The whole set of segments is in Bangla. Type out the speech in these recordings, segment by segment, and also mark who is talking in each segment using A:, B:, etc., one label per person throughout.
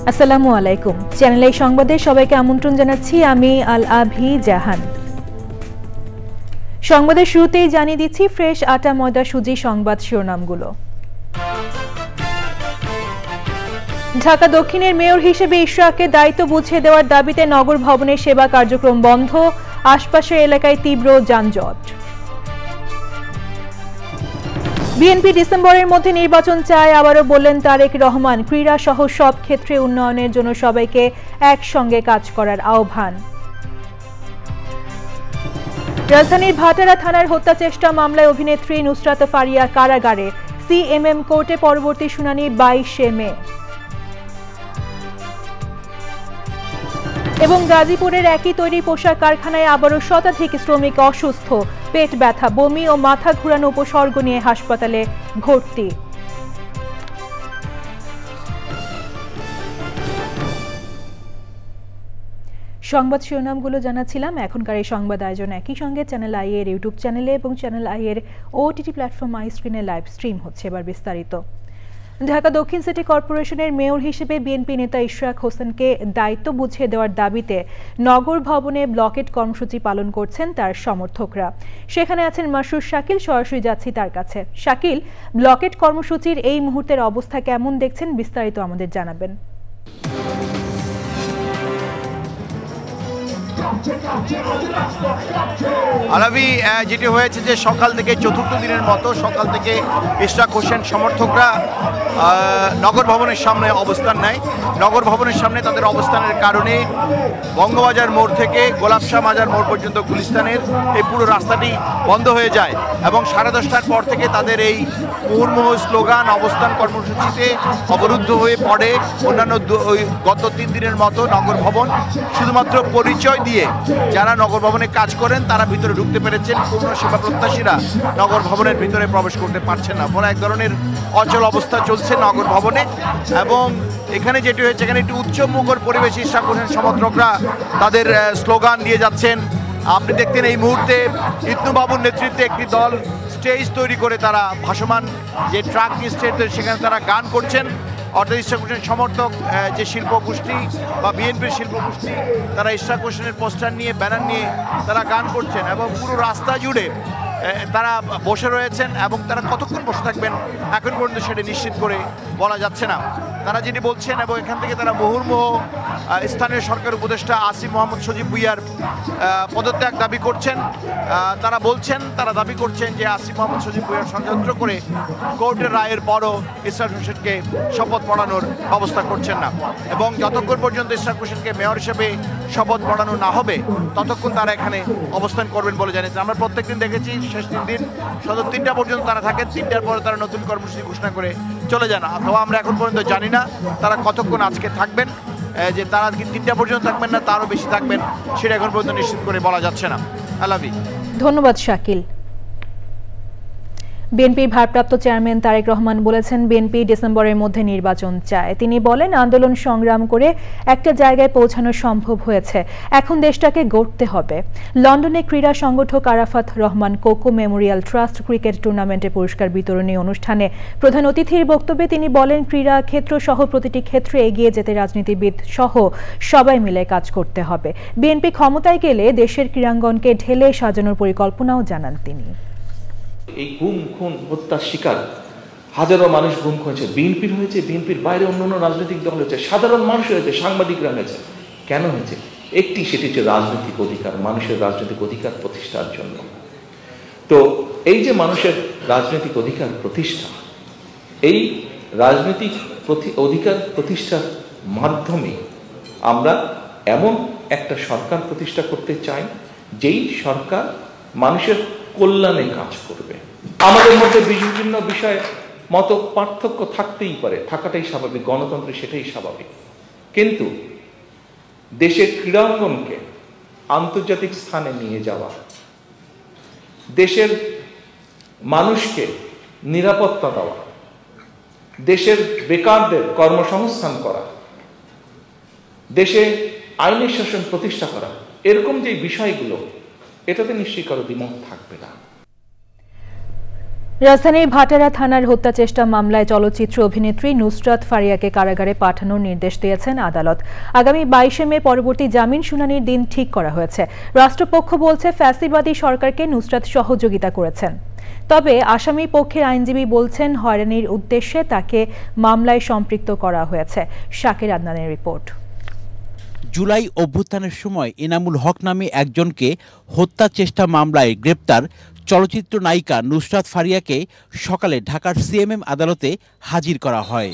A: আসসালামু আলাইকুম। চ্যানেল এই সংবাদে সবাইকে আমন্ত্রণ জানাচ্ছি আমি আল আভি জাহান। সংবাদের শুরুতেই জানিয়ে দিচ্ছি ফ্রেশ আটা ময়দা সুজি সংবাদ শিরোনামগুলো। ঢাকা দক্ষিণের মেয়র হিসেবে ইশরাককে দায়িত্ব বুঝিয়ে দেওয়ার দাবিতে নগর ভবনের সেবা কার্যক্রম বন্ধ, আশপাশের এলাকায় তীব্র যানজট। বিএনপি ডিসেম্বরের মধ্যে নির্বাচন চায়, আবারও বললেন তারেক রহমান। ক্রীড়া সহ সব ক্ষেত্রে উন্নয়নের জন্য সবাইকে একসঙ্গে কাজ করার আহ্বান। রাজধানীর ভাটারা থানার হত্যা চেষ্টা মামলায় অভিনেত্রী নুসরাত ফারিয়া কারাগারে, সিএমএম কোর্টে পরবর্তী শুনানি 22শে মে। এবং গাজীপুরের একই তৈরি পোশাক কারখানায় আবারও শতাধিক শ্রমিক অসুস্থ, পেট ব্যথা, বমি ও মাথা ঘুরানো উপসর্গ নিয়ে হাসপাতালে ভর্তি। সংবাদ শিরোনামগুলো জানাচ্ছিলাম। এখনকার এই সংবাদ আয়োজন একই সঙ্গে চ্যানেল আই এর ইউটিউব চ্যানেলে এবং চ্যানেল আই এর ওটিটি প্ল্যাটফর্ম আই স্ক্রিনে লাইভ স্ট্রিম হচ্ছে। এবার বিস্তারিত। ঢাকা দক্ষিণ সিটি কর্পোরেশনের মেয়র হিসেবে বিএনপি নেতা ইশরাক হোসেনকে দায়িত্ব বুঝিয়ে দেওয়ার দাবিতে নগর ভবনে ব্লকেট কর্মসূচি পালন করছেন তার সমর্থকরা। সেখানে আছেন মাসরুর শাকিল, সরাসরি যাচ্ছি তার কাছে। শাকিল, ব্লকেট কর্মসূচির এই মুহূর্তের অবস্থা কেমন দেখছেন, বিস্তারিত আমাদের জানাবেন।
B: আলাবি, যেটি হয়েছে যে সকাল থেকে চতুর্থ দিনের মতো সকাল থেকে ইশরাক হোসেন সমর্থকরা নগর ভবনের সামনে অবস্থান নেয়। নগর ভবনের সামনে তাদের অবস্থানের কারণে বঙ্গবাজার মোড় থেকে গোলাপশাহ মাজার মোড় পর্যন্ত গুলিস্তানের এই পুরো রাস্তাটি বন্ধ হয়ে যায় এবং 10:30টার পর থেকে তাদের এই মুহুর্মুহু স্লোগান অবস্থান কর্মসূচিতে অবরুদ্ধ হয়ে পড়ে। অন্যান্য গত 3 দিনের মতো নগর ভবন শুধুমাত্র পরিচয় দিয়ে যারা নগর ভবনে কাজ করেন তারা ভিতরে ঢুকতে পেরেছেন, পূর্ণ সেবা প্রত্যাশীরা নগর ভবনের ভিতরে প্রবেশ করতে পারছেন না। ফলে এক ধরনের অচল অবস্থা চলছে নগর ভবনে। এবং এখানে যেটি হয়েছে, এখানে একটি উৎসবমুখর পরিবেশ। ইশরাক হোসেন সমর্থকরা তাদের স্লোগান দিয়ে যাচ্ছেন। আপনি দেখতেন এই মুহূর্তে ইতনু বাবুর নেতৃত্বে একটি দল স্টেজ তৈরি করে তারা ভাসমান যে ট্রাক স্টেজ সেখানে তারা গান করছেন। অর্থাৎ ইশরাক হোসেন সমর্থক যে শিল্প গোষ্ঠী বা বিএনপির শিল্প গোষ্ঠী তারা ইশরাক হোসেনের পোস্টার নিয়ে ব্যানার নিয়ে তারা গান করছেন এবং পুরো রাস্তা জুড়ে তারা বসে রয়েছেন। এবং তারা কতক্ষণ বসে থাকবেন এখন পর্যন্ত সেটা নিশ্চিত করে বলা যাচ্ছে না। তারা যেটি বলছেন এবং এখান থেকে তারা মুহুর্মুহু স্থানীয় সরকার উপদেষ্টা আসিফ মোহাম্মদ সজীব ভুঁইয়ার পদত্যাগ দাবি করছেন। তারা দাবি করছেন যে আসিফ মোহাম্মদ সজীব ভুঁইয়ার ষড়যন্ত্র করে কোর্টের রায়ের পরও ইশরাক হোসেনকে শপথ পড়ানোর ব্যবস্থা করছেন না। এবং যতক্ষণ পর্যন্ত ইশরাক হোসেনকে মেয়র হিসেবে শপথ পড়ানো না হবে ততক্ষণ তারা এখানে অবস্থান করবেন বলে জানিয়েছেন। আমরা প্রত্যেকদিন দেখেছি শেষ 3 দিন সদর 3টা পর্যন্ত তারা থাকেন, 3টার পরে তারা নতুন কর্মসূচি ঘোষণা করে চলে যান। অথবা আমরা এখন পর্যন্ত জানি না তারা কতক্ষণ আজকে থাকবেন, যে তারা কি 3টা পর্যন্ত থাকবেন না তারও বেশি থাকবেন সেটা এখন পর্যন্ত নিশ্চিত করে বলা যাচ্ছে না। আলাবি,
A: ধন্যবাদ শাকিল। বিএনপির ভারপ্রাপ্ত চেয়ারম্যান তারেক রহমান বলেছেন বিএনপি ডিসেম্বরের মধ্যে নির্বাচন চায়। তিনি বলেন আন্দোলন সংগ্রাম করে একটা জায়গায় পৌঁছানো সম্ভব হয়েছে, এখন দেশটাকে গড়তে হবে। লন্ডনে ক্রীড়া সংগঠক Arafat Rahman cocoa Memorial trust cricket টুর্নামেন্টে পুরস্কার বিতরণী অনুষ্ঠানে প্রধান অতিথির বক্তব্যে তিনি বলেন ক্রীড়া ক্ষেত্র সহ প্রতিটি ক্ষেত্রে এগিয়ে যেতে রাজনীতিবিদ সহ সবাই মিলে কাজ করতে হবে। বিএনপি ক্ষমতায় গেলে দেশের ক্রীড়াঙ্গনকে ঢেলে সাজানোর পরিকল্পনাও জানান তিনি।
C: এই গুম খুন হত্যার শিকার হাজারো মানুষ গুম হয়েছে, বিএনপির হয়েছে, বিএনপির বাইরে অন্যান্য রাজনৈতিক দল হয়েছে, সাধারণ মানুষ হয়েছে, সাংবাদিকরা হয়েছে। কেন হয়েছে? সেটি হচ্ছে রাজনৈতিক অধিকার, মানুষের রাজনৈতিক অধিকার প্রতিষ্ঠার জন্য। তো এই যে মানুষের রাজনৈতিক অধিকার প্রতিষ্ঠা, এই রাজনৈতিক অধিকার প্রতিষ্ঠার মাধ্যমে আমরা এমন একটা সরকার প্রতিষ্ঠা করতে চাই যেই সরকার মানুষের কল্যাণে কাজ করবে। আমাদের মধ্যে বিভিন্ন বিষয়ে মত পার্থক্য থাকতেই পারে, থাকাটাই স্বাভাবিক, গণতন্ত্রে সেটাই স্বাভাবিক। কিন্তু দেশের ক্রীড়াঙ্গনকে আন্তর্জাতিক স্থানে নিয়ে যাওয়া, দেশের মানুষকে নিরাপত্তা দেওয়া, দেশের বেকারদের কর্মসংস্থান করা, দেশে আইনের শাসন প্রতিষ্ঠা করা, এরকম যে বিষয়গুলো, এটাতে নিশ্চয়ই কারো দ্বিমত থাকবে না।
A: রাজধানীর ভাটারা থানার হত্যা চেষ্টা মামলায় চলচ্চিত্র অভিনেত্রী নুসরাত ফারিয়াকে কারাগারে পাঠানোর নির্দেশ দিয়েছেন আদালত। আগামী 22 মে পরবর্তী জামিন শুনানির দিন ঠিক করা হয়েছে। রাষ্ট্রপক্ষ বলছে ফ্যাসিবাদী সরকারকে নুসরাত সহযোগিতা করেছেন। তবে আসামি পক্ষের আইনজীবী বলছেন হয়রানির উদ্দেশ্যে তাকে মামলায় সম্পৃক্ত করা হয়েছে। শাকির আদনানের রিপোর্ট।
D: জুলাই অভ্যুত্থানের সময় এনামুল হক নামে একজনকে হত্যা চেষ্টা মামলায় গ্রেপ্তার চলচ্চিত্র নায়িকা নুসরাত ফারিয়াকে সকালে ঢাকার সিএমএম আদালতে হাজির করা হয়।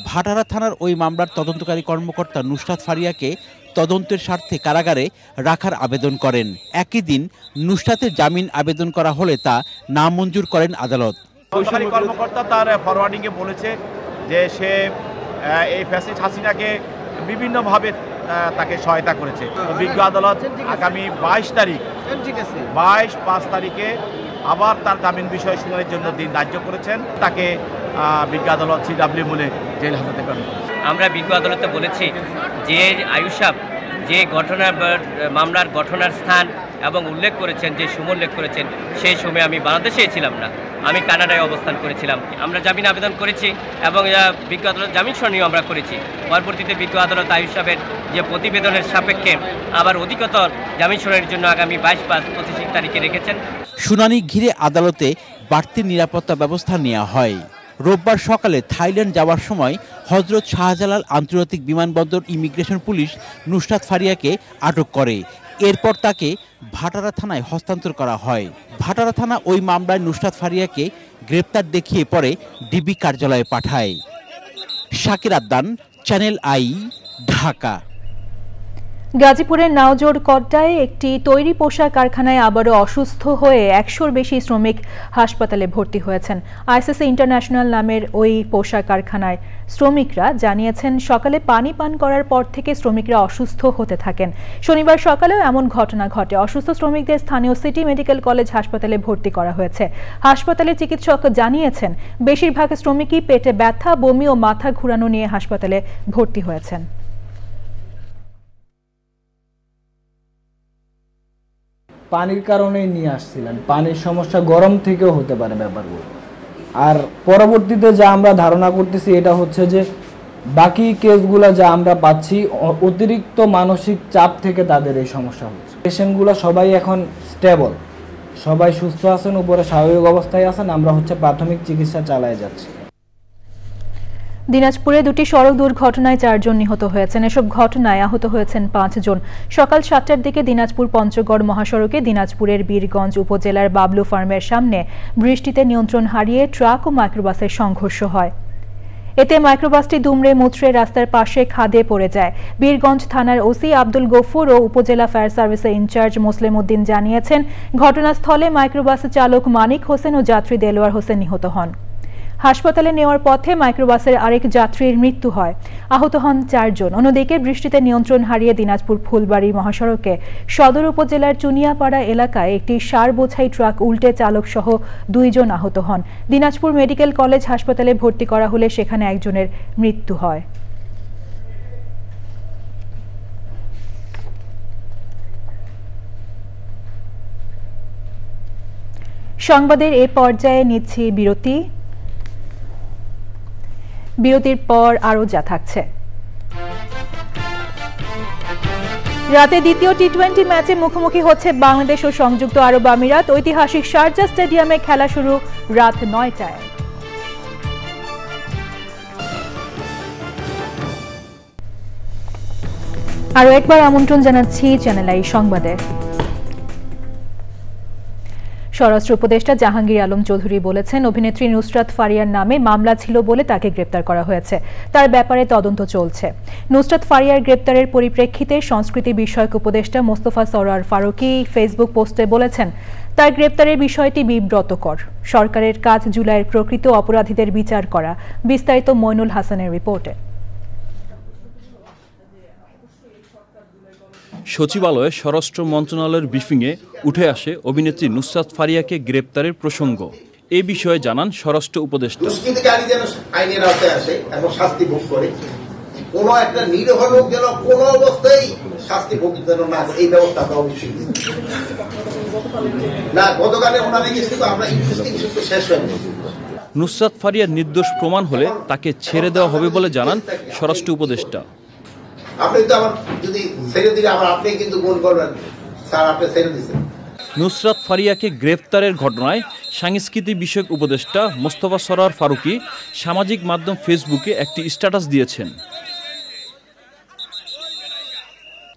D: ভাটারা থানার ওই মামলার তদন্তকারী কর্মকর্তা নুসরাত ফারিয়াকে তদন্তের স্বার্থে কারাগারে রাখার আবেদন করেন। একই দিন নুসরাতের জামিন আবেদন করা হলে তা নামঞ্জুর করেন আদালত।
B: তদন্তকারী কর্মকর্তা তার ফরওয়ার্ডিংয়ে বলেছে যে সে এই ফ্যাসিস্ট হাসিনাকে বিভিন্নভাবে তাকে সহায়তা করেছে। বিজ্ঞ আদালত আগামী 22 তারিখে আবার তার জামিন বিষয় শুনানির জন্য দিন ধার্য করেছেন। তাকে বিজ্ঞ আদালত CW বলে জেল হাজতে করেন।
E: আমরা বিজ্ঞ আদালতে বলেছি যে আয়ুষাব যে মামলার ঘটনার স্থান এবং উল্লেখ করেছেন, যে সময় উল্লেখ করেছেন, সেই সময় আমি বাংলাদেশে ছিলাম না, আমি কানাডায় অবস্থান করেছিলাম। আমরা জামিন আবেদন করেছি এবং বিজ্ঞ আদালত জামিন শুনানিও আমরা করেছি। পরবর্তীতে বিজ্ঞ আদালত আয়ুষাবের যে প্রতিবেদনের সাপেক্ষে আবার অধিকতর জামিন শুনানির জন্য আগামী 22-25 তারিখে রেখেছেন।
D: শুনানি ঘিরে আদালতে বাড়তি নিরাপত্তা ব্যবস্থা নেওয়া হয়। রোববার সকালে থাইল্যান্ড যাওয়ার সময় হজরত শাহজালাল আন্তর্জাতিক বিমানবন্দর ইমিগ্রেশন পুলিশ নুসরাত ফারিয়াকে আটক করে। এরপর তাকে ভাটারা থানায় হস্তান্তর করা হয়। ভাটারা থানা ওই মামলায় নুসরাত ফারিয়াকে গ্রেপ্তার দেখিয়ে পরে ডিবি কার্যালয়ে পাঠায়। Shakir Adnan, channel I, Dhaka.
A: গাজীপুরের নাওজোর কড্ডায় একটি তৈরি পোশাক কারখানায় আবারও অসুস্থ হয়ে 100-র বেশি শ্রমিক হাসপাতালে ভর্তি হয়েছেন। আইসিসি ইন্টারন্যাশনাল নামের ওই পোশাক কারখানায় শ্রমিকরা জানিয়েছেন সকালে পানি পান করার পর থেকে শ্রমিকরা অসুস্থ হতে থাকেন। শনিবার সকালেও এমন ঘটনা ঘটে। অসুস্থ শ্রমিকদের স্থানীয় সিটি মেডিকেল কলেজ হাসপাতালে ভর্তি করা হয়েছে। হাসপাতালের চিকিৎসক জানিয়েছেন বেশিরভাগ শ্রমিকই পেটে ব্যথা, বমি ও মাথা ঘুরানো নিয়ে হাসপাতালে ভর্তি হয়েছেন।
F: পানির কারণেই নিয়ে আসছিলেন। পানির সমস্যা গরম থেকেও হতে পারে ব্যাপারগুলো। আর পরবর্তীতে যা আমরা ধারণা করতেছি এটা হচ্ছে যে বাকি কেসগুলো যা আমরা পাচ্ছি অতিরিক্ত মানসিক চাপ থেকে তাদের এই সমস্যা হচ্ছে। পেশেন্টগুলো সবাই এখন স্টেবল, সবাই সুস্থ আছেন, উপরে স্বাভাবিক অবস্থায় আছেন। আমরা প্রাথমিক চিকিৎসা চালিয়ে যাচ্ছি।
A: দিনাজপুরে দুটি সড়ক দুর্ঘটনায় 4 জন নিহত হয়েছেন। এসব ঘটনায় আহত হয়েছেন 5 জন। সকাল 7টার দিকে দিনাজপুর পঞ্চগড় মহাসড়কে দিনাজপুরের বীরগঞ্জ উপজেলার বাবলু ফার্মের সামনে বৃষ্টিতে নিয়ন্ত্রণ হারিয়ে ট্রাক ও মাইক্রোবাসের সংঘর্ষ হয়। এতে মাইক্রোবাসটি দুমড়ে মুচড়ে রাস্তার পাশে খাদে পড়ে যায়। বীরগঞ্জ থানার ওসি আব্দুল গফুর ও উপজেলা ফায়ার সার্ভিসের ইনচার্জ মুসলিম উদ্দিন জানিয়েছেন ঘটনাস্থলে মাইক্রোবাস চালক মানিক হোসেন ও যাত্রী দেলোয়ার হোসেন নিহত হন। হাসপাতালে নেওয়ার পথে মাইক্রোবাসের আরেক যাত্রীর মৃত্যু হয়। আহত হন 4 জন। অন্যদিকে বৃষ্টিতে নিয়ন্ত্রণ হারিয়ে দিনাজপুর ফুলবাড়ি মহাসড়কে সদর উপজেলার চুনিয়াপাড়া এলাকায় একটি সার বোঝাই ট্রাক উল্টে চালক সহ 2 জন আহত হন। দিনাজপুর মেডিকেল কলেজ হাসপাতালে ভর্তি করা হলে সেখানে একজনের মৃত্যু হয়। সংবাদের এ পর্যায়ে নিচ্ছি বিরতি। বিরতির পর আরো যা থাকছে। রাতে দ্বিতীয় টি20 ম্যাচে মুখোমুখি হচ্ছে বাংলাদেশ ও সংযুক্ত আরব আমিরাত। ঐতিহাসিক শারজাহ স্টেডিয়ামে খেলা শুরু রাত 9টায়। আরো একবার আমন্ত্রণ জানাচ্ছি চ্যানেল আই সংবাদে। স্বরাষ্ট্র উপদেষ্টা জাহাঙ্গীর আলম চৌধুরী বলেছেন অভিনেত্রী নুসরাত ফারিয়ার নামে মামলা ছিল বলে তাকে গ্রেপ্তার করা হয়েছে। তার ব্যাপারে তদন্ত চলছে। নুসরাত ফারিয়ার গ্রেপ্তারের পরিপ্রেক্ষিতে সংস্কৃতি বিষয়ক উপদেষ্টা মোস্তফা সরোয়ার ফারুকী ফেসবুক পোস্টে বলেছেন তার গ্রেপ্তারের বিষয়টি বিব্রতকর। সরকারের কাজ জুলাইয়ের প্রকৃত অপরাধীদের বিচার করা। বিস্তারিত মইনুল হাসানের রিপোর্টে।
G: সচিবালয়ে স্বরাষ্ট্র মন্ত্রণালয়ের ব্রিফিংয়ে উঠে আসে অভিনেত্রী নুসরাত ফারিয়াকে গ্রেপ্তারের প্রসঙ্গ। এ বিষয়ে জানান স্বরাষ্ট্র উপদেষ্টা।
H: দুষ্কৃতিকারী যেন আইনের আওতায় আসে এবং শাস্তি ভোগ করে, কোনো একটা নিরীহ লোক যেন কোনো অবস্থায় শাস্তি ভোগ যেন না, এই ব্যবস্থাটা অবশ্যই। না, গতকালে ওনারা গেছে, তো আমরা ইনভেস্টিগেশন তো শেষ হয়নি।
G: নুসরাত ফারিয়ার নির্দোষ প্রমাণ হলে তাকে ছেড়ে দেওয়া হবে বলে জানান স্বরাষ্ট্র উপদেষ্টা।
H: আপনি তো আমার যদি ছেড়ে দিলে আবার আপনি কিন্তু গুণ করবেন, স্যার আপনি ছেড়ে দিয়েছেন।
G: নুসরাত ফারিয়াকে গ্রেফতারের ঘটনায় সাংস্কৃতিক বিষয়ক উপদেষ্টা মোস্তফা সরোয়ার ফারুকী সামাজিক মাধ্যম ফেসবুকে একটি স্ট্যাটাস দিয়েছেন।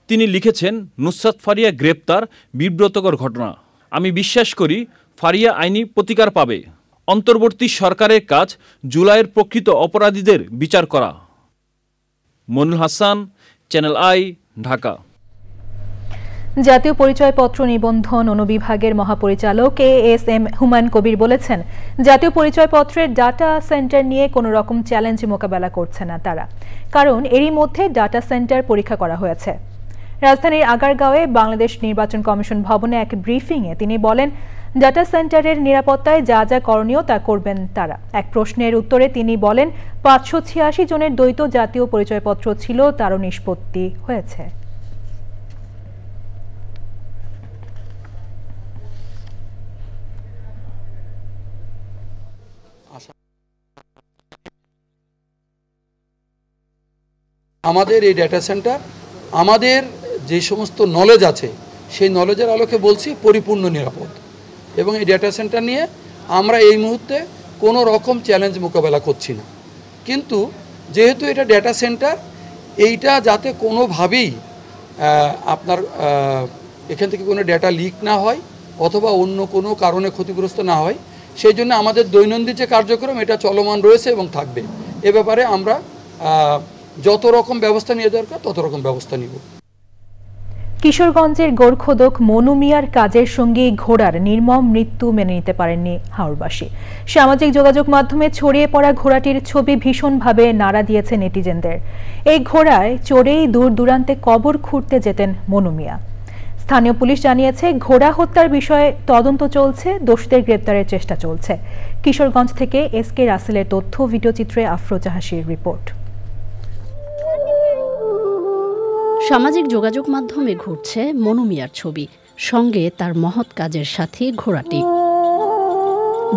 G: তিনি লিখেছেন, নুসরাত ফারিয়া গ্রেপ্তার বিব্রতকর ঘটনা। আমি বিশ্বাস করি ফারিয়া আইনি প্রতিকার পাবে। অন্তর্বর্তী সরকারের কাজ জুলাইয়ের প্রকৃত অপরাধীদের বিচার করা। Monul Hasan, channel I, Dhaka.
A: জাতীয় পরিচয়পত্র নিবন্ধন অনুবিভাগের মহাপরিচালক এএসএম হুমায়ুন কবির বলেছেন, জাতীয় পরিচয়পত্রের ডাটা সেন্টার নিয়ে কোনো রকম চ্যালেঞ্জ মোকাবেলা করছে না তারা, কারণ এরই মধ্যে ডাটা সেন্টার পরীক্ষা করা হয়েছে। রাজধানীর আগারগাঁওয়ে বাংলাদেশ নির্বাচন কমিশন ভবনে এক ব্রিফিংয়ে তিনি বলেন, ডাটা সেন্টারের নিরাপত্তায় যা যা করণীয় তা করবেন তারা। এক প্রশ্নের উত্তরে তিনি বলেন, 586 জনের দ্বৈত জাতীয় পরিচয়পত্র ছিল, তারও নিষ্পত্তি হয়েছে।
I: আমাদের এই ডেটা সেন্টার আমাদের যে সমস্ত নলেজ আছে সেই নলেজের আলোকে বলছি পরিপূর্ণ নিরাপদ, এবং এই ডেটা সেন্টার নিয়ে আমরা এই মুহূর্তে কোনো রকম চ্যালেঞ্জ মোকাবেলা করছি না। কিন্তু যেহেতু এটা ডেটা সেন্টার, এইটা যাতে কোনোভাবেই আপনার এখান থেকে কোনো ডেটা লিক না হয় অথবা অন্য কোনো কারণে ক্ষতিগ্রস্ত না হয়, সেই জন্য আমাদের দৈনন্দিন যে কার্যক্রম এটা চলমান রয়েছে এবং থাকবে। এ ব্যাপারে আমরা যত রকম ব্যবস্থা নিয়ে দরকার তত রকম ব্যবস্থা নিব।
A: কিশোরগঞ্জের গোরখোদক মনু মিয়ার কাজের সঙ্গে ঘোড়ার নির্মম মৃত্যু মেনে নিতে পারেননি হাওড়বাসী। সামাজিক যোগাযোগ মাধ্যমে ছড়িয়ে পড়া ঘোড়াটির ছবি ভীষণভাবে নাড়া দিয়েছে নেটিজেনদের। এই ঘোড়ায় চড়েই দূর দূরান্তে কবর খুঁড়তে যেতেন মনু মিয়া। স্থানীয় পুলিশ জানিয়েছে, ঘোড়া হত্যার বিষয়ে তদন্ত চলছে, দোষীদের গ্রেপ্তারের চেষ্টা চলছে। কিশোরগঞ্জ থেকে এসকে রাসেলের তথ্য, ভিডিওচিত্রে আফরোজা হাসির রিপোর্ট।
J: সামাজিক যোগাযোগ মাধ্যমে ঘুরছে মনু মিয়ার ছবি, সঙ্গে তার মহৎ কাজের সাথী ঘোড়াটি।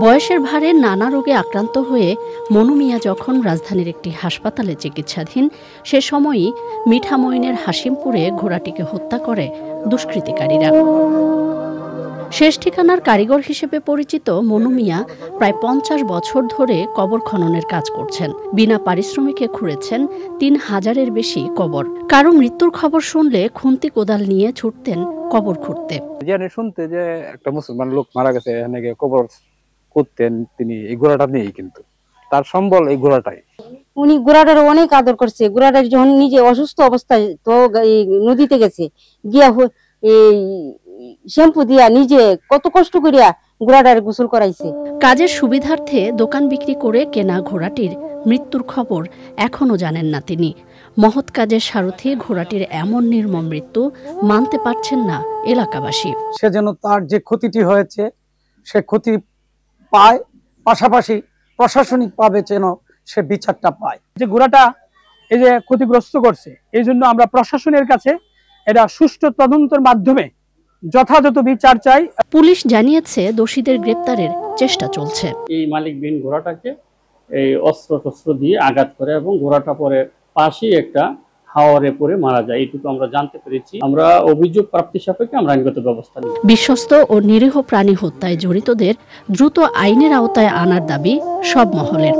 J: বয়সের ভারে নানা রোগে আক্রান্ত হয়ে মনু মিয়া যখন রাজধানীর একটি হাসপাতালে চিকিৎসাধীন, সে সময়ই মিঠামইনের হাসিমপুরে ঘোড়াটিকে হত্যা করে দুষ্কৃতিকারীরা। শেষ ঠিকানার কারিগর হিসেবে পরিচিত মনু মিয়া প্রায় 50 বছর ধরে কবর খননের কাজ করছেন। বিনা পারিশ্রমিকে খুঁড়েছেন 3000-এর বেশি কবর। কারো মৃত্যুর খবর শুনলে খুন্তি কোদাল নিয়ে ছুটতেন কবর খুঁড়তে।
K: শুনতে যে একটা মুসলমান লোক মারা গেছে, এখানে কবর করতেন তিনি, এই ঘোড়াটা নিয়েই, কিন্তু তার সম্বল এই ঘোড়াটাই।
L: উনি ঘোড়াটার অনেক আদর করছে। ঘোড়াটা যখন নিজে অসুস্থ অবস্থায় তো নদীতে গেছে, গিয়া এই শ্যাম্পু দিয়া নিজে কত কষ্ট করিয়া ঘোড়াটার গোসল করাইছে।
J: কাজের সুবিধার্থে দোকান বিক্রি করে কেনা ঘোড়াটির মৃত্যুর খবর এখনো জানেন না তিনি। মহৎ কাজের সারথি ঘোড়াটির এমন নির্মম মৃত্যু মানতে পারছেন না এলাকাবাসী।
M: সে যেন তার যে ক্ষতিটি হয়েছে সে ক্ষতি পায়, পাশাপাশি প্রশাসনিক ভাবে যেন সে বিচারটা পায়।
N: যে ঘোড়াটা এই যে ক্ষতিগ্রস্ত করছে, এই জন্য আমরা প্রশাসনের কাছে এটা সুষ্ঠু তদন্তের মাধ্যমে যথাযথ বিচার চাই।
J: পুলিশ জানিয়েছে দোষীদের গ্রেপ্তারের চেষ্টা চলছে।
O: এই মালিকবিহীন ঘোড়াটাকে এই অস্ত্র দিয়ে আঘাত করে এবং ঘোড়াটা পরে পাশেই একটা হাওরে পড়ে মারা যায়, এইটুকু আমরা জানতে পেরেছি। আমরা অভিযোগ প্রাপ্তি সাপেক্ষে আমরা আইনগত ব্যবস্থা নিই।
J: বিশ্বস্ত ও নিরীহ প্রাণী হত্যায় জড়িতদের দ্রুত আইনের আওতায় আনার দাবি সব মহলের।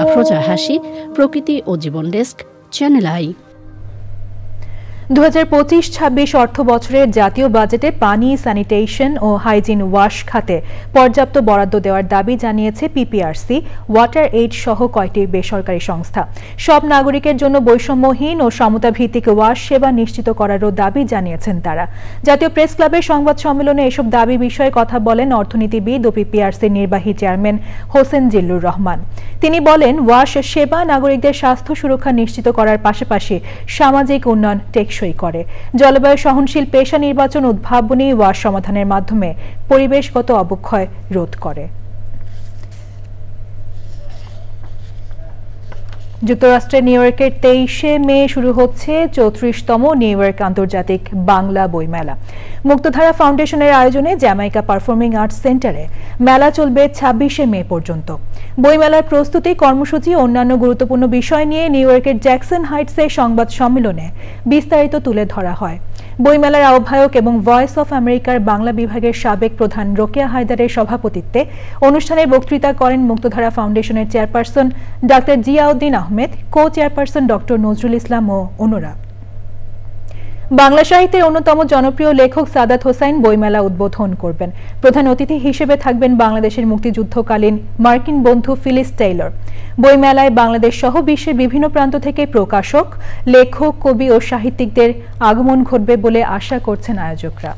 J: আফরোজা হাসি, প্রকৃতি ও জীবন ডেস্ক, চ্যানেল আই।
A: 2025-26 অর্থ বছরের জাতীয় বাজেটে পানি, স্যানিটেশন ও হাইজিন ওয়াশ খাতে পর্যাপ্ত বরাদ্দ দেওয়ার দাবি জানিয়েছে পিপিআরসি, ওয়াটার এইড সহ কয়েকটি বেসরকারি সংস্থা। সব নাগরিকের জন্য বৈষম্যহীন ও সমতাভিত্তিক ওয়াশ সেবা নিশ্চিত করারও দাবি জানিয়েছেন তারা। জাতীয় প্রেস ক্লাবের সংবাদ সম্মেলনে এসব দাবি বিষয়ে কথা বলেন অর্থনীতিবিদ ও পিপিআরসির নির্বাহী চেয়ারম্যান হোসেন জিল্লুর রহমান। তিনি বলেন, ওয়াশ সেবা নাগরিকদের স্বাস্থ্য সুরক্ষা নিশ্চিত করার পাশাপাশি সামাজিক উন্নয়ন টেকসই করে। জলবায়ু সহনশীল পেশা নির্বাচন, উদ্ভাবনী ওয়াশ সমাধানের মাধ্যমে পরিবেশগত অবক্ষয় রোধ করে। যুক্তরাষ্ট্রের নিউ ইয়র্কের 23শে মে শুরু হচ্ছে 34তম নিউ ইয়র্ক আন্তর্জাতিক বাংলা বইমেলা। মুক্তধারা ফাউন্ডেশনের আয়োজনে জ্যামাইকা পারফর্মিং আর্টস সেন্টারে মেলা চলবে 26শে মে পর্যন্ত। বইমেলার প্রস্তুতি, কর্মসূচি ও অন্যান্য গুরুত্বপূর্ণ বিষয় নিয়ে নিউ ইয়র্কের জ্যাকসন হাইটসে সংবাদ সম্মেলনে বিস্তারিত তুলে ধরা হয়। বইমেলার আহ্বায়ক এবং ভয়েস অফ আমেরিকার বাংলা বিভাগের সাবেক প্রধান রোকেয়া হায়দারের সভাপতিত্বে অনুষ্ঠানে বক্তৃতা করেন মুক্তধারা ফাউন্ডেশনের চেয়ারপারসন ডাক্তার জিয়াউদ্দিন আহমেদ, কো চেয়ারপারসন ডক্টর নজরুল ইসলাম ও অন্যরা। বাংলা সাহিত্যের অন্যতম জনপ্রিয় লেখক সাদাত হোসাইন বইমেলা উদ্বোধন করবেন। প্রধান অতিথি হিসেবে থাকবেন বাংলাদেশের মুক্তিযুদ্ধকালীন মার্কিন বন্ধু ফিলিস টেইলর। বইমেলায় বাংলাদেশ সহ বিশ্বের বিভিন্ন প্রান্ত থেকে প্রকাশক, লেখক, কবি ও সাহিত্যিকদের আগমন ঘটবে বলে আশা করছেন আয়োজকরা।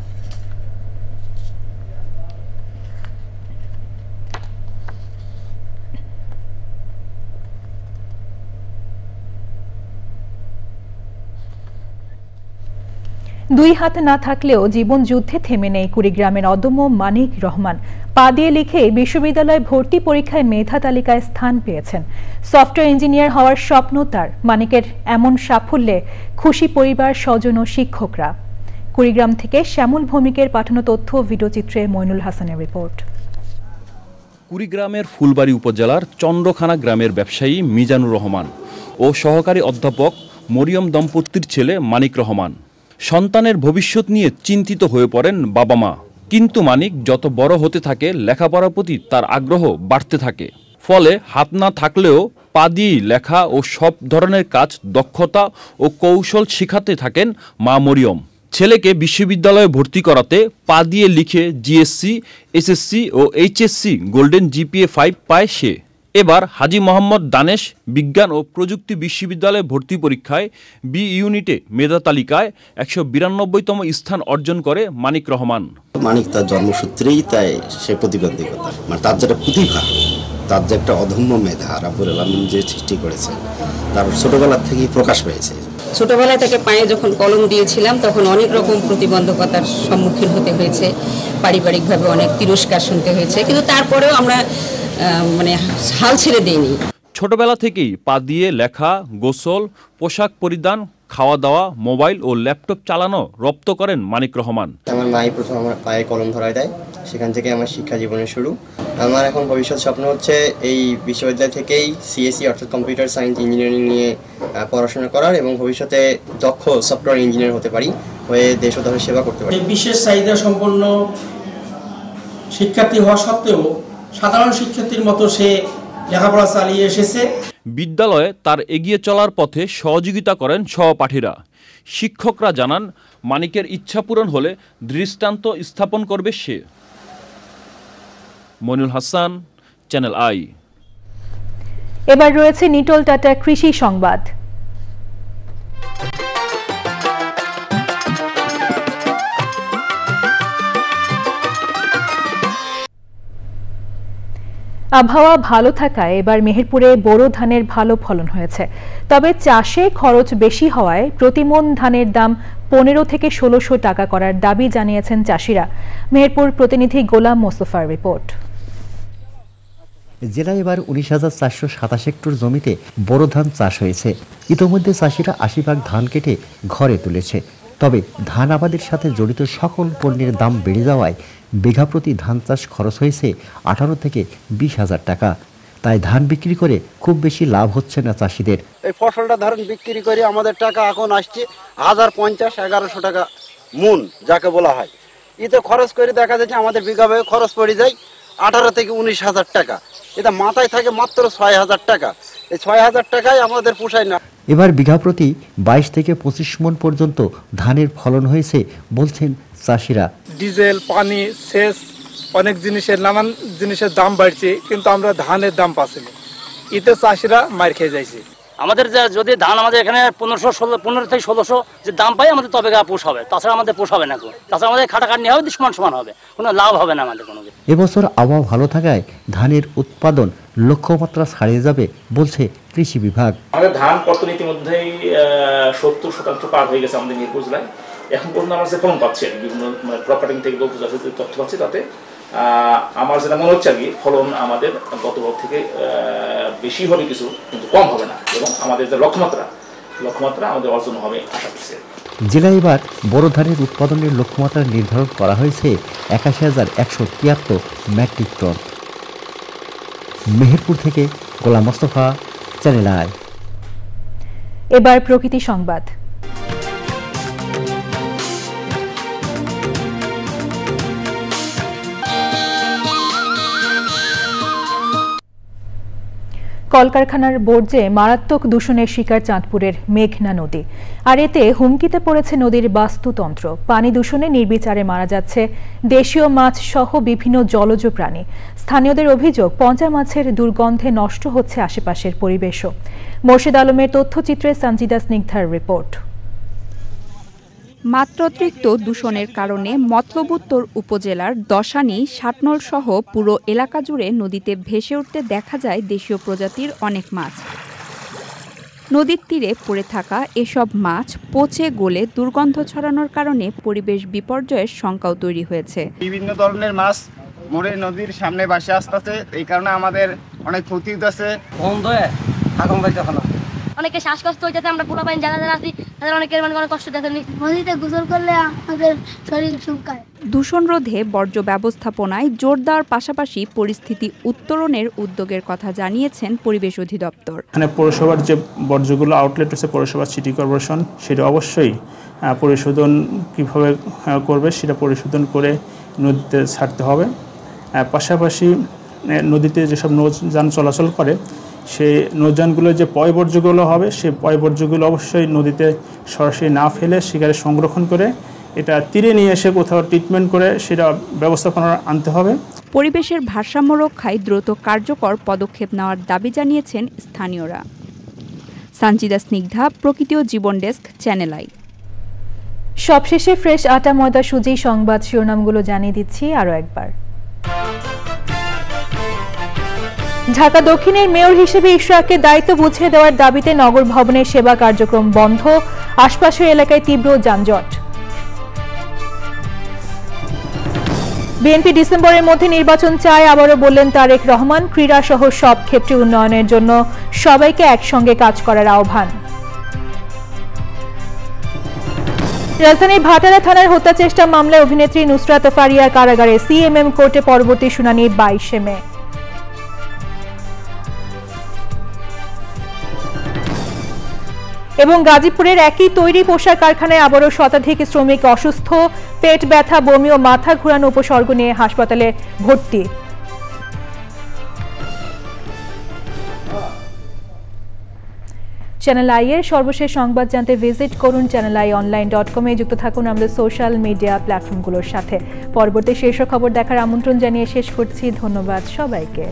A: দুই হাত না থাকলেও জীবন যুদ্ধে থেমে নেই কুড়িগ্রামের অদম্য মানিক রহমান। পা দিয়ে লিখে বিশ্ববিদ্যালয় ভর্তি পরীক্ষায় মেধা তালিকায় স্থান পেয়েছেন। সফটওয়্যার ইঞ্জিনিয়ার হওয়ার স্বপ্ন তার। মানিকের এমন সাফল্যে খুশি পরিবার, স্বজন ও শিক্ষকরা। কুড়িগ্রাম থেকে শ্যামল ভৌমিকের পাঠানো তথ্য ও ভিডিওচিত্রে মইনুল হাসানের রিপোর্ট।
G: কুড়িগ্রামের ফুলবাড়ী উপজেলার চন্দ্রখানা গ্রামের ব্যবসায়ী মিজানুর রহমান ও সহকারী অধ্যাপক মরিয়ম দম্পতির ছেলে মানিক রহমান। সন্তানের ভবিষ্যৎ নিয়ে চিন্তিত হয়ে পড়েন বাবা মা, কিন্তু মানিক যত বড় হতে থাকে লেখাপড়ার প্রতি তার আগ্রহ বাড়তে থাকে। ফলে হাত না থাকলেও পা দিয়েই লেখা ও সব ধরনের কাজ, দক্ষতা ও কৌশল শেখাতে থাকেন মা মরিয়ম। ছেলেকে বিশ্ববিদ্যালয়ে ভর্তি করাতে পা দিয়ে লিখে জিএসসি, এসএসসি ও এইচএসসি গোল্ডেন জিপিএ 5 পায় সে। এবার হাজী মোহাম্মদ দানেশ বিজ্ঞান ও প্রযুক্তি বিশ্ববিদ্যালয়ে ভর্তি পরীক্ষায় বি ইউনিটে মেধা তালিকায় 192তম স্থান অর্জন করে মানিক রহমান।
P: মানিক তার জন্মসূত্রেই তাই সে প্রতিবন্ধকতা, মানে তার যেটা প্রতিভা, তার যে একটা অদম্য মেধা রাব্বুল আলামিন যে সৃষ্টি করেছে, তার ছোটবেলা থেকেই প্রকাশ পেয়েছে।
Q: ছোটবেলা থেকে পায়ে যখন কলম দিয়েছিলাম তখন অনেক রকম প্রতিবন্ধকতার সম্মুখীন হতে হয়েছে, পারিবারিকভাবে অনেক তিরস্কার শুনতে হয়েছে, কিন্তু তারপরেও আমরা হাল ছেড়ে দেইনি।
G: ছোটবেলা থেকেই পা দিয়ে লেখা, গোসল, পোশাক পরিধান, খাওয়া দাওয়া, মোবাইল ও ল্যাপটপ চালানো রপ্ত করেন মানিক রহমান।
R: আমার মাই প্রথম আমার পায়ে কলম ধরায় দেয়, সেখান থেকে আমার শিক্ষা জীবনের শুরু। আমার এখন ভবিষ্যৎ স্বপ্ন হচ্ছে এই বিশ্ববিদ্যালয় থেকেই সিএসসি অর্থাৎ কম্পিউটার সায়েন্স ইঞ্জিনিয়ারিং নিয়ে পড়াশোনা করার এবং ভবিষ্যতে দক্ষ সফটওয়্যার ইঞ্জিনিয়ার হতে পারি, হয়ে দেশ ও দলের সেবা করতে পারি।
S: বিশেষ চাহিদা সম্পন্ন শিক্ষার্থী হওয়া সত্ত্বেও সাধারণ শিক্ষার্থীর মতো সে লেখাপড়া চালিয়ে এসেছে।
G: বিদ্যালয়ে তার এগিয়ে চলার পথে সহযোগিতা করেন সহপাঠীরা। শিক্ষকরা জানান, মানিকের ইচ্ছা পূরণ হলে দৃষ্টান্ত স্থাপন করবে সে। Moinul Hasan, channel I.
A: এবার রয়েছে নিটল টাটা কৃষি সংবাদ। আবহাওয়া ভালো থাকায় এবার মেহেরপুরে বোরো ধানের ভালো ফলন হয়েছে। তবে চাষে খরচ বেশি হওয়ায় প্রতিমন ধানের দাম 15 থেকে 1600 টাকা করার দাবি জানিয়েছেন চাষিরা। মেহেরপুর প্রতিনিধি গোলাম মোস্তফার রিপোর্ট।
T: জেলায় এবার 19,427 হেক্টর জমিতে বোরো ধান চাষ হয়েছে। ইতোমধ্যে চাষিরা 80 ভাগ ধান কেটে ঘরে তুলেছে। তবে ধান আবাদের সাথে জড়িত সকল পণ্যের দাম বেড়ে যাওয়ায় বিঘা প্রতি ধান চাষ খরচ হয়েছে 18 থেকে 20,000 টাকা। তাই ধান বিক্রি করে খুব বেশি লাভ হচ্ছে না চাষিদের।
U: এই ফসলটা ধরেন বিক্রি করে আমাদের টাকা এখন আসছে 1050-1100 টাকা মূল যাকে বলা হয়। এতে খরচ করে দেখা যাচ্ছে আমাদের বিঘা ভাবে খরচ পড়ে যায় 18 থেকে 19,000 টাকা। এটা মাথায় থাকে মাত্র 6,000 টাকা। এই 6,000 টাকায় আমাদের পোষায় না।
T: এবার বিঘা প্রতি 22 থেকে 25 মণ পর্যন্ত ধানের ফলন হয়েছে বলছেন চাষিরা।
V: ডিজেল, পানি, সেচ, অনেক জিনিসের নানান জিনিসের দাম বাড়ছে, কিন্তু আমরা ধানের দাম পাচ্ছি না। এতে চাষিরা মার খেয়ে যাইছে।
W: আমাদের যদি ধান আমাদের এখানে 15 থেকে 1600 যে দাম পাই আমাদের তবে পোষাবে, তাছাড়া আমাদের পোষাবে না। তাছাড়া আমাদের খাটাখাটনি হবে, সমান হবে, কোনো লাভ হবে না আমাদের কোনো।
T: এবছর আবহাওয়া ভালো থাকায় ধানের উৎপাদন লক্ষ্যমাত্রা ছাড়িয়ে যাবে বলছে কৃষি বিভাগ।
C: আমাদের ধান কর্তন ইতিমধ্যেই 70% পার হয়ে গেছে আমাদের মিরপুর জেলায়। এখন পর্যন্ত আমরা যে ফলন পাচ্ছি, বিভিন্ন প্রপার্টিং থেকে তথ্য পাচ্ছি, তাতে আমার যেটা মনে হচ্ছে আর কি, ফলন আমাদের গতবার থেকে বেশি হবে কিছু, কিন্তু কম হবে না। এবং এবং আমাদের যে লক্ষ্যমাত্রা আমাদের অর্জন হবে আশা করছি।
T: জেলায় এবার বোরো ধানের উৎপাদনের লক্ষ্যমাত্রা নির্ধারণ করা হয়েছে ৮১,১৭৩ মেট্রিক টন। মেহেরপুর থেকে গোলাম মোস্তফা, চ্যানেল আই।
A: এবার প্রকৃতি সংবাদ। কলকারখানার বর্জ্যে মারাত্মক দূষণের শিকার চাঁদপুরের মেঘনা নদী, আর এতে হুমকিতে পড়েছে নদীর বাস্তুতন্ত্র। পানি দূষণে নির্বিচারে মারা যাচ্ছে দেশীয় মাছ সহ বিভিন্ন জলজ প্রাণী। স্থানীয়দের অভিযোগ, পচা মাছের দুর্গন্ধে নষ্ট হচ্ছে আশেপাশের পরিবেশও। মোর্শেদ আলমের তথ্যচিত্রে সঞ্জিদা স্নিগ্ধার রিপোর্ট।
B: মাত্রাতিরিক্ত দূষণের কারণে মতলব-উত্তর উপজেলার দশানী, সাতনল সহ পুরো এলাকা জুড়ে নদীতে ভেসে উঠতে দেখা যায় দেশীয় প্রজাতির অনেক মাছ। নদীর তীরে পড়ে থাকা এসব মাছ পচে গলে দুর্গন্ধ ছড়ানোর কারণে পরিবেশ বিপর্যয়ের শঙ্কাও তৈরি হয়েছে।
D: বিভিন্ন ধরনের মাছ মরে নদীর সামনে ভাসে আসতেছে, এই কারণে আমাদের অনেক ক্ষতি হচ্ছে।
E: অনেকে শ্বাসকষ্ট হইতেছে, আমরা পুরো পানি জায়গা আছি, তাদের অনেকের অনেক কষ্ট হচ্ছে। নদীতে গোসল করলে আমাদের শরীর শুকায়।
B: দূষণ রোধে বর্জ্য ব্যবস্থাপনায় জোর দেওয়ার পাশাপাশি পরিস্থিতি উত্তরণের উদ্যোগের কথা জানিয়েছেন পরিবেশ অধিদপ্তর।
X: এখানে পৌরসভার যে বর্জ্যগুলো আউটলেট হচ্ছে পৌরসভা সিটি কর্পোরেশন, সেটা অবশ্যই পরিশোধন কিভাবে করবে সেটা পরিশোধন করে নদীতে ছাড়তে হবে। পাশাপাশি নদীতে যেসব নৌযান চলাচল করে সেই নৌযানগুলো যে পয়বর্জ্যগুলো হবে সেই পয়বর্জ্যগুলো অবশ্যই নদীতে সরাসরি না ফেলে সেখানে সংরক্ষণ করে এটা তীরে নিয়ে এসে কোথাও ট্রিটমেন্ট করে সেটা ব্যবস্থাপনা আনতে হবে।
B: পরিবেশের ভারসাম্য রক্ষায় দ্রুত কার্যকর পদক্ষেপ নেওয়ার দাবি জানিয়েছেন স্থানীয়রা। সঞ্জিদা স্নিগ্ধা, প্রকৃতি ও জীবন ডেস্ক, চ্যানেল আই।
A: সবশেষে ফ্রেশ আটা ময়দা সুজি সংবাদ শিরোনামগুলো জানিয়ে দিচ্ছি আরও একবার। ঢাকা দক্ষিণের মেয়র হিসেবে ইশরাককে দায়িত্ব বুঝিয়ে দেওয়ার দাবিতে নগর ভবনের সেবা কার্যক্রম বন্ধ, আশপাশের এলাকায় তীব্র যানজট। বিএনপি ডিসেম্বরের মধ্যে নির্বাচন চায়, আবারও বললেন তারেক রহমান। ক্রীড়া সহ সব ক্ষেত্রে উন্নয়নের জন্য সবাইকে একসঙ্গে কাজ করার আহ্বান। রাজধানীর ভাটারা থানার হত্যা চেষ্টা মামলায় অভিনেত্রী নুসরাত ফারিয়া কারাগারে, সিএমএম কোর্টে পরবর্তী শুনানি 22 মে। এবং গাজীপুরের একই তৈরি পোশাক কারখানায় আবারও শতাধিক শ্রমিক অসুস্থ, পেট ব্যথা, বমি ও মাথা ঘোরানো উপসর্গ নিয়ে হাসপাতালে ভর্তি। চ্যানেল আই এর সর্বশেষ সংবাদ জানতে ভিজিট করুন channelionline.com-এ। যুক্ত থাকুন আমাদের সোশ্যাল মিডিয়া প্ল্যাটফর্মগুলোর সাথে। পরবর্তী শীর্ষ খবর দেখার আমন্ত্রণ জানিয়ে শেষ করছি। ধন্যবাদ সবাইকে।